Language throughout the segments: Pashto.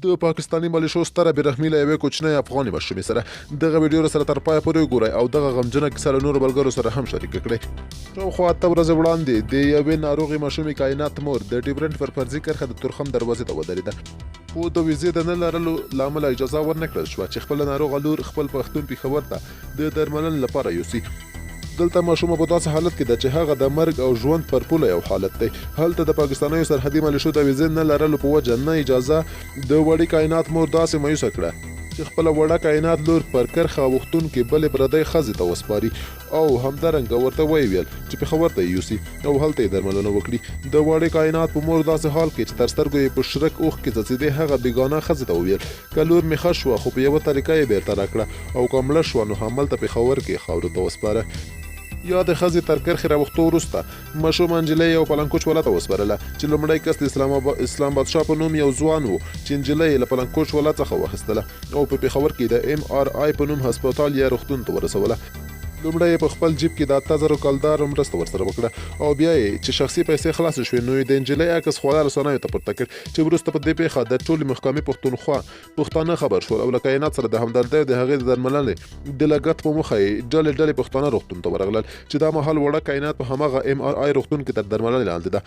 د پاکستاني ملیشو ستره بېرحمي له یوې کوچنۍ افغاني ماشومې سره دغه ویډیو سره تر پایه پورې وګورئ او دغه غمجنه کیسه له نورو ملګرو سره هم شریکه کړئ. شاوخوا 8 ورځې وړاندې د یوې ناروغې ماشومې کائنات مور د ډیورنټ پر فرضي کرښه د تورخم دروازې ته ودرېده، خو د ویزې د نه لرلو له امله اجازه ورنه کړل شوه چې خپله ناروغه لور خپل پښتون پېښور ته د درملنې لپاره یوسي. دلته ماشومه په داسې حالت کې ده چې هغه د مرګ او ژوند پر پوله یو حالت دی. هلته د پاکستانیو سرحدي ملیشو د ویزې نه لرلو په وجه نه اجازه د وړې کائنات مور داسې مایوسه کړه چې خپله وړه کائنات لور پر کرښه اوښتونکې بلې پردۍ ښځې ته وسپاري او همدارنګه ورته ویې ویل چې پېښور ته یې یوسي او هلته یې درملنه وکړي. د وړې کائنات په مور داسې حال کې چې تر سترګو یې په شرک اوښکې څڅېدې هغه بېګانه ښځې ته وویل که لور مې ښه شوه خو په یوه طریقه یې بېرته راکړه او که مړه شوه نو هملته پېښور کې خاورو ته وسپاره. یا د ښځې تر کرښې راوښتو وروسته ماشومه نجلۍ یو پلنکوچ ولایت ته وسپارله چې لومړی کس د اسلام بادشاه په نوم یو ځوان و چې نجلۍ یې له پلنکوچ ولایت څخه واخیستله او په پېښور کې د MRI په نوم هسپتال یا روغتون ته ورسوله. لومړی یې په خپل جیب کې د 8000 کلدار مرسته ورسره وکړه او بیا یې چې شخصي پیسې خلاصې شوې نو یې د نجلۍ عکس خواله رسنیو ته پورته کړ چې وروسته په دې پېښه د ټولې محکمې پښتانه خبر شول او له کائنات سره د همدردۍ او د هغې د درملنې د لګښت په موخه یې ډلې پښتانه روغتون ته ورغلل چې دا مهال وړه کائنات په هماغه MRI روغتون کې تر درملنې لاندې ده.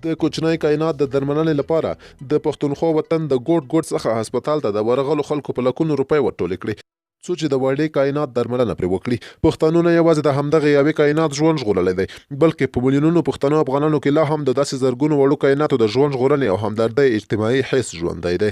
د کوچنۍ کائنات د درملنې لپاره د پښتونخوا وطن د ګوټ څخه هسپتال ته د ورغلو خلکو په لکونو روپۍ ورټولې کړې څو چې د وړې کائنات درملنه پرې وکړي. پښتانو نه یوازې د همدغې یوې کائنات ژوند ژغورلی دی بلکې په میلیونونو پښتنو افغانانو کې لا هم د داسې زرګونو وړو کائناتو د ژوند ژغورنې او همدردۍ اجتماعي حس ژوندی دی.